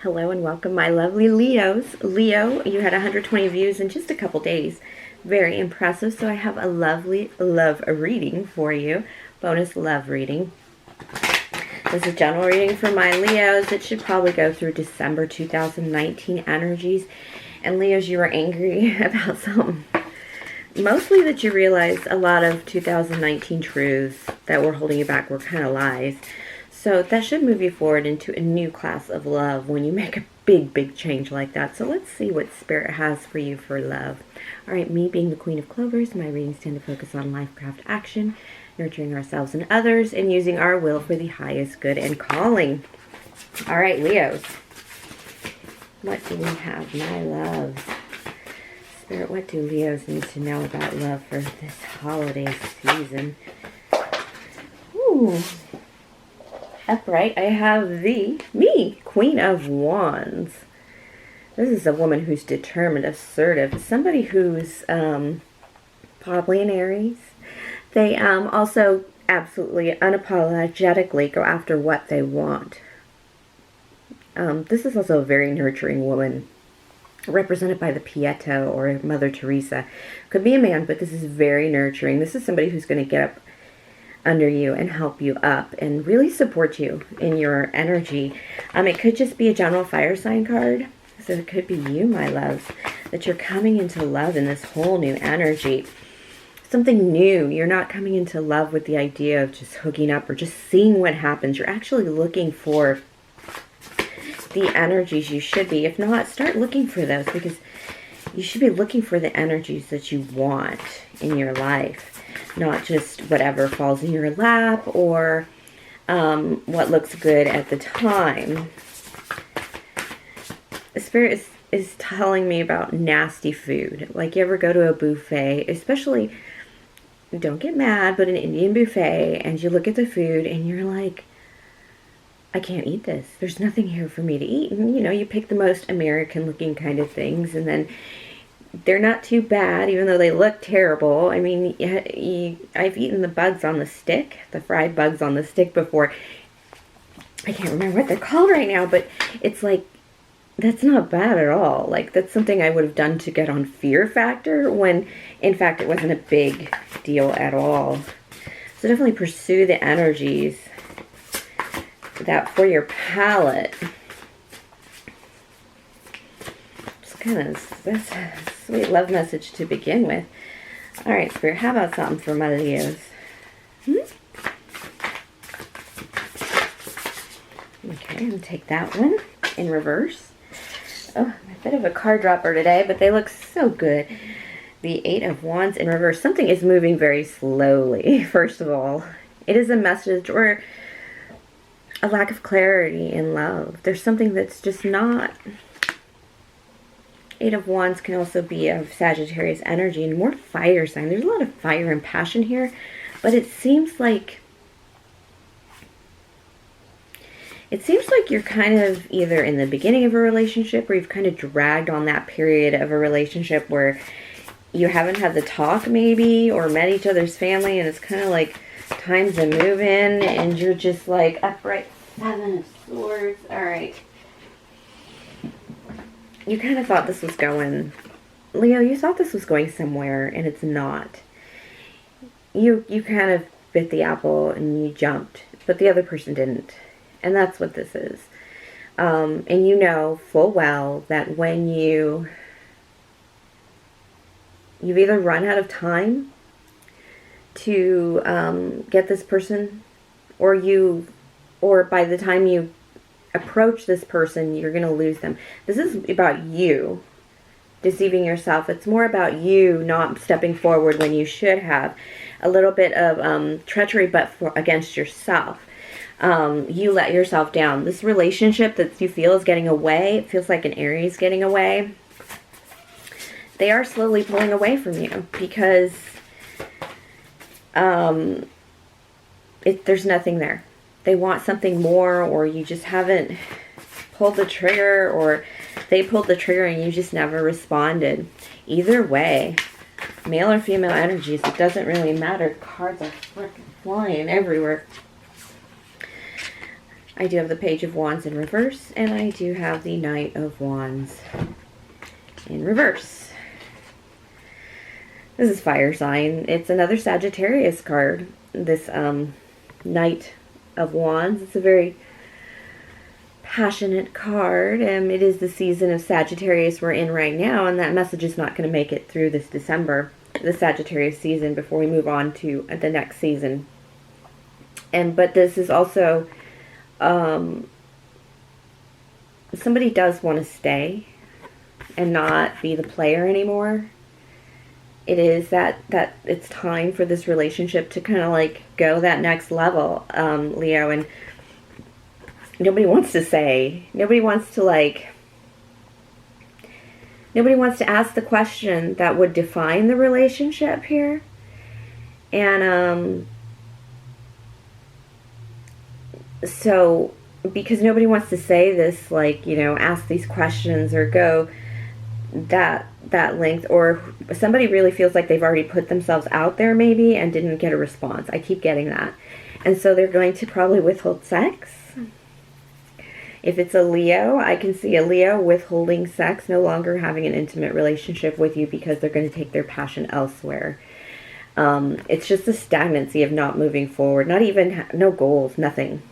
Hello and welcome, my lovely Leos. Leo, you had 120 views in just a couple days. Very impressive. So I have a lovely love reading for you. Bonus love reading. This is a general reading for my Leos. It should probably go through December 2019 energies. And Leos, you were angry about something. Mostly that you realized a lot of 2019 truths that were holding you back were kind of lies. So that should move you forward into a new class of love when you make a big change like that. So let's see what Spirit has for you for love. All right, me being the Queen of Clovers, my readings tend to focus on life, craft, action, nurturing ourselves and others, and using our will for the highest good and calling. All right, Leos. What do we have, my loves? Spirit, what do Leos need to know about love for this holiday season? Ooh. Upright, I have me, Queen of Wands. This is a woman who's determined, assertive, somebody who's probably an Aries. They also absolutely unapologetically go after what they want. This is also a very nurturing woman, represented by the Pietà or Mother Teresa. Could be a man, but this is very nurturing. This is somebody who's going to get up under you and help you up and really support you in your energy. It could just be a general fire sign card. So it could be you, my loves, that you're coming into love in this whole new energy. Something new. You're not coming into love with the idea of just hooking up or just seeing what happens. You're actually looking for the energies you should be. If not, start looking for those, because you should be looking for the energies that you want in your life. Not just whatever falls in your lap or what looks good at the time. The Spirit is telling me about nasty food. Like, you ever go to a buffet, especially, don't get mad, but an Indian buffet, and you look at the food and you're like, I can't eat this. There's nothing here for me to eat. And, you know, you pick the most American looking kind of things, and then they're not too bad, even though they look terrible. I mean, I've eaten the bugs on the stick, the fried bugs on the stick before. I can't remember what they're called right now, but it's like, that's not bad at all. Like, that's something I would have done to get on Fear Factor, when in fact it wasn't a big deal at all. So definitely pursue the energies that for your palate. Just kind of, that's a sweet love message to begin with. All right, Spirit, how about something for my Leos? Okay, I'm going to take that one in reverse. Oh, I'm a bit of a card dropper today, but they look so good. The Eight of Wands in reverse. Something is moving very slowly, first of all. It is a message or a lack of clarity in love. There's something that's just not. Eight of Wands can also be of Sagittarius energy and more fire sign. There's a lot of fire and passion here, but it seems like you're kind of either in the beginning of a relationship, or you've kind of dragged on that period of a relationship where you haven't had the talk maybe, or met each other's family, and it's kind of like time to move in, and you're just like, upright, Seven of Swords. All right. You kind of thought this was going, Leo, you thought this was going somewhere, and it's not. You kind of bit the apple and you jumped, but the other person didn't. And that's what this is. And you know full well that when you've either run out of time to get this person, or by the time you approach this person, you're going to lose them. This is about you deceiving yourself. It's more about you not stepping forward when you should have. A little bit of treachery, but against yourself. You let yourself down. This relationship that you feel is getting away, it feels like an Aries getting away. They are slowly pulling away from you because there's nothing there. They want something more, or you just haven't pulled the trigger, or they pulled the trigger and you just never responded. Either way, male or female energies, it doesn't really matter. Cards are freaking flying everywhere. I do have the Page of Wands in reverse, and I do have the Knight of Wands in reverse. This is fire sign. It's another Sagittarius card. This Knight of Wands. It's a very passionate card. It is the season of Sagittarius we're in right now, and that message is not going to make it through this December, the Sagittarius season, before we move on to the next season. But this is also somebody does want to stay and not be the player anymore. It is that it's time for this relationship to kind of like go that next level, Leo, and nobody wants to say, nobody wants to ask the question that would define the relationship here. And so because nobody wants to say this, like, you know, ask these questions or go that length, or somebody really feels like they've already put themselves out there maybe and didn't get a response. I keep getting that. And so they're going to probably withhold sex. If it's a Leo, I can see a Leo withholding sex, no longer having an intimate relationship with you because they're going to take their passion elsewhere. It's just a stagnancy of not moving forward, not even, no goals, nothing.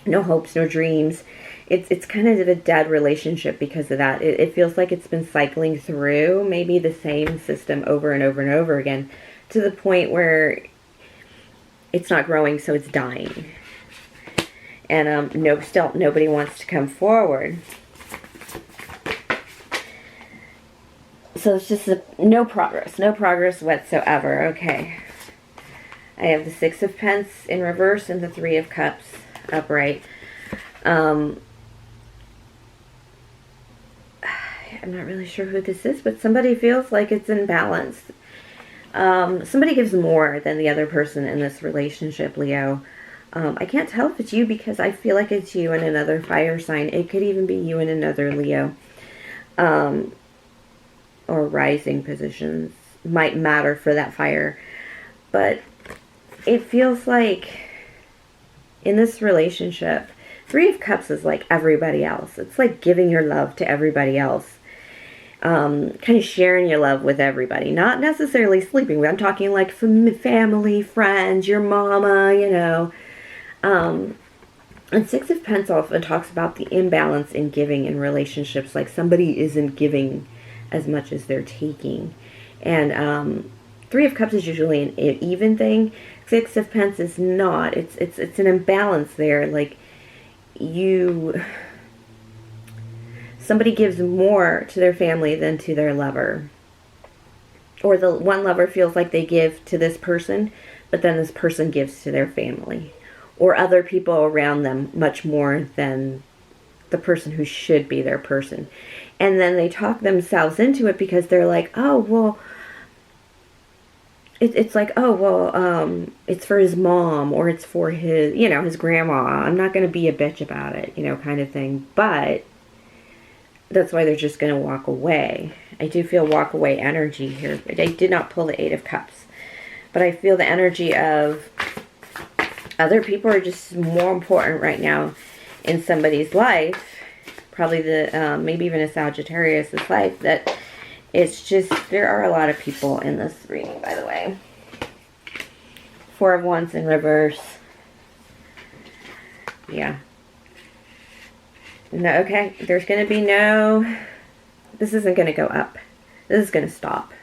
No hopes, no dreams. It's kind of a dead relationship because of that. It feels like it's been cycling through maybe the same system over and over and over again, to the point where it's not growing, so it's dying. And still nobody wants to come forward. So it's just no progress whatsoever. Okay. I have the Six of Pentacles in reverse and the Three of Cups upright. I'm not really sure who this is, but somebody feels like it's in balance. Somebody gives more than the other person in this relationship, Leo. I can't tell if it's you because I feel like it's you and another fire sign. It could even be you and another Leo. Or rising positions might matter for that fire. But it feels like in this relationship, Three of Cups is like everybody else. It's like giving your love to everybody else. Kind of sharing your love with everybody. Not necessarily sleeping with. I'm talking like family, friends, your mama, you know. And Six of Pentacles often talks about the imbalance in giving in relationships. Like somebody isn't giving as much as they're taking. And Three of Cups is usually an even thing. Six of Pentacles is not. It's an imbalance there. Like somebody gives more to their family than to their lover. Or the one lover feels like they give to this person, but then this person gives to their family. Or other people around them much more than the person who should be their person. And then they talk themselves into it because they're like, oh, well, it's like, oh, well, it's for his mom, or it's for his, you know, his grandma. I'm not going to be a bitch about it, you know, kind of thing. But that's why they're just going to walk away. I do feel walk away energy here. I did not pull the Eight of Cups. But I feel the energy of other people are just more important right now in somebody's life. Probably maybe even a Sagittarius' life. That it's just, there are a lot of people in this reading, by the way. Four of Wands in reverse. Yeah. No, okay, there's going to be no, this isn't going to go up. This is going to stop.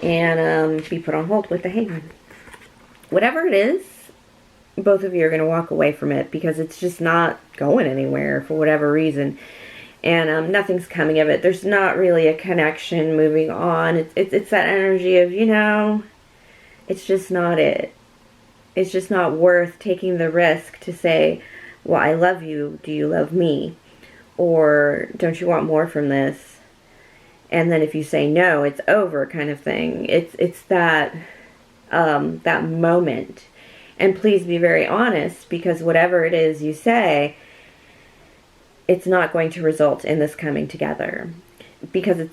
And be put on hold with the Hangman. Whatever it is, both of you are going to walk away from it because it's just not going anywhere for whatever reason. And nothing's coming of it. There's not really a connection moving on. It's that energy of, you know, it's just not it. It's just not worth taking the risk to say, well, I love you. Do you love me? Or don't you want more from this? And then if you say no, it's over kind of thing. It's that that moment. And please be very honest, because whatever it is you say, it's not going to result in this coming together. Because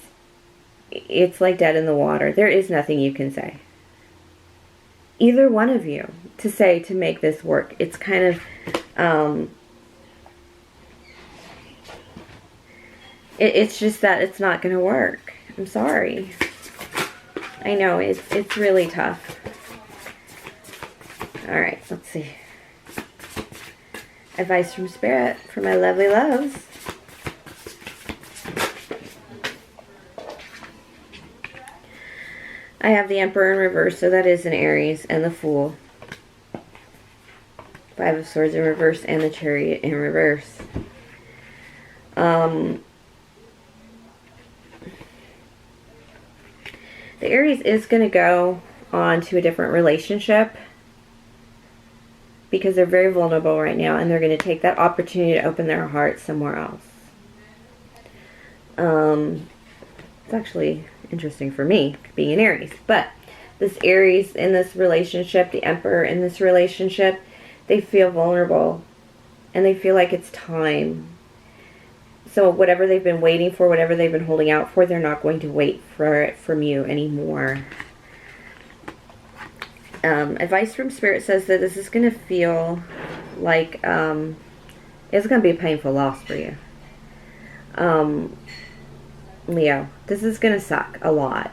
it's like dead in the water. There is nothing you can say. Either one of you to say to make this work. It's kind of It's just that it's not going to work. I'm sorry. I know, it's really tough. Alright, let's see. Advice from Spirit for my lovely loves. I have the Emperor in reverse, so that is an Aries, and the Fool. Five of Swords in reverse, and the Chariot in reverse. The Aries is going to go on to a different relationship because they're very vulnerable right now, and they're going to take that opportunity to open their heart somewhere else. It's actually interesting for me, being an Aries. But this Aries in this relationship, the Emperor in this relationship, they feel vulnerable, and they feel like it's time. So whatever they've been waiting for, whatever they've been holding out for, they're not going to wait for it from you anymore. Advice from Spirit says that this is going to feel like it's going to be a painful loss for you. Leo, this is going to suck a lot.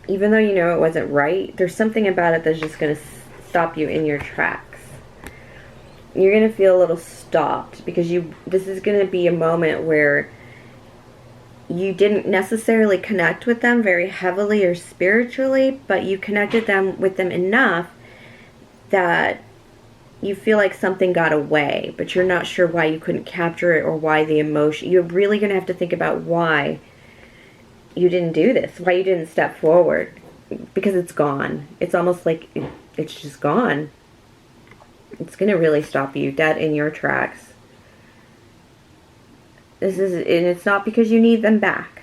Even though you know it wasn't right, there's something about it that's just going to stop you in your tracks. You're going to feel a little stopped because this is going to be a moment where you didn't necessarily connect with them very heavily or spiritually, but you connected with them enough that you feel like something got away, but you're not sure why you couldn't capture it or why the emotion. You're really going to have to think about why you didn't do this, why you didn't step forward, because it's gone. It's almost like it's just gone. It's going to really stop you dead in your tracks. And it's not because you need them back.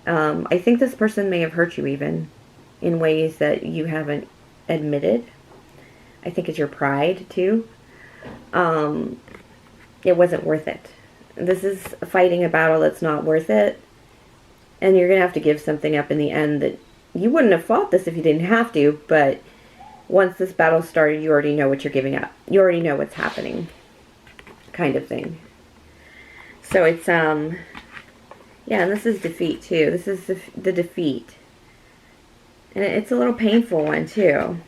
I think this person may have hurt you even in ways that you haven't admitted. I think it's your pride too. It wasn't worth it. This is fighting a battle that's not worth it. And you're going to have to give something up in the end that you wouldn't have fought this if you didn't have to, but once this battle started, you already know what you're giving up. You already know what's happening, kind of thing. So it's, yeah, and this is defeat, too. This is the defeat. And it's a little painful one, too.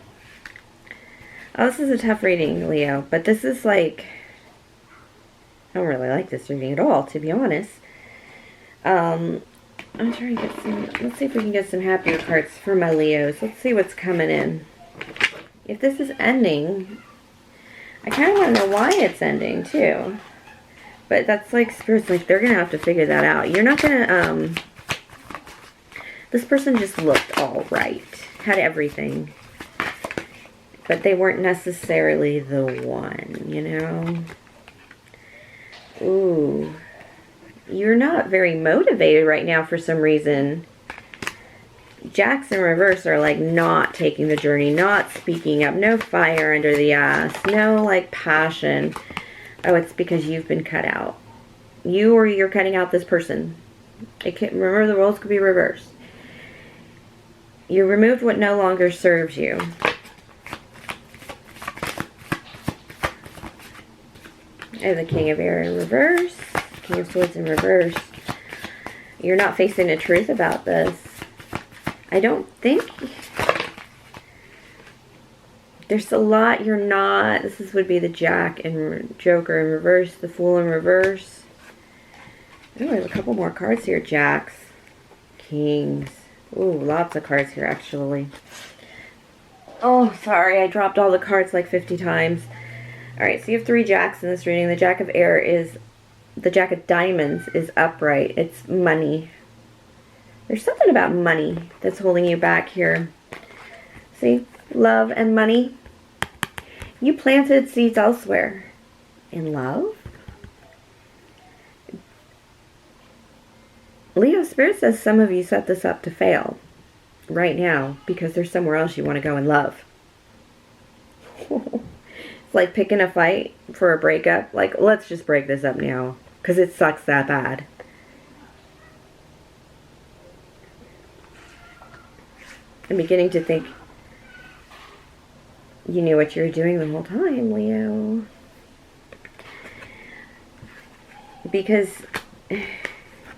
Oh, this is a tough reading, Leo. But this is like, I don't really like this reading at all, to be honest. I'm trying to get some, let's see if we can get some happier cards for my Leos. Let's see what's coming in. If this is ending, I kind of want to know why it's ending, too. But that's like, Spirit's like, they're going to have to figure that out. You're not going to, this person just looked all right. Had everything. But they weren't necessarily the one, you know? Ooh. You're not very motivated right now for some reason. Jacks in reverse are like not taking the journey, not speaking up, no fire under the ass, no like passion. Oh, it's because you've been cut out. You or you're cutting out this person. Remember, the roles could be reversed. You removed what no longer serves you. I have the King of Air in reverse, King of Swords in reverse. You're not facing the truth about this. I don't think there's a lot you're not. This would be the Jack and Joker in reverse, the Fool in reverse. Oh, I have a couple more cards here. Jacks, Kings. Ooh, lots of cards here actually. Oh, sorry, I dropped all the cards like 50 times. Alright, so you have 3 Jacks in this reading. The Jack of Air is, the Jack of Diamonds is upright. It's money. There's something about money that's holding you back here. See? Love and money. You planted seeds elsewhere. In love? Leo, Spirit says some of you set this up to fail right now because there's somewhere else you want to go in love. It's like picking a fight for a breakup. Like, let's just break this up now because it sucks that bad. I'm beginning to think you knew what you were doing the whole time, Leo. Because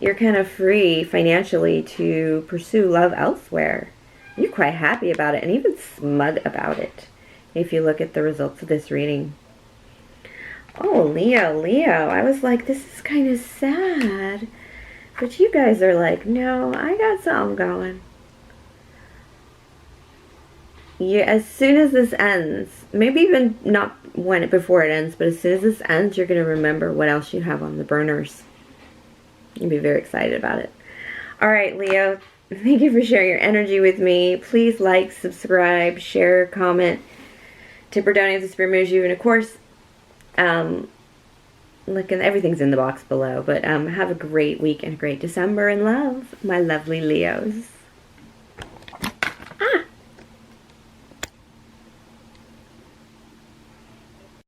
you're kind of free financially to pursue love elsewhere. You're quite happy about it and even smug about it if you look at the results of this reading. Oh, Leo. I was like, this is kind of sad. But you guys are like, no, I got something going. As soon as this ends, maybe even not before it ends, but as soon as this ends, you're going to remember what else you have on the burners. You'll be very excited about it. All right, Leo, thank you for sharing your energy with me. Please like, subscribe, share, comment. Tip or donate if the spirit moves you. And of course, look, everything's in the box below. But have a great week and a great December in love, my lovely Leos.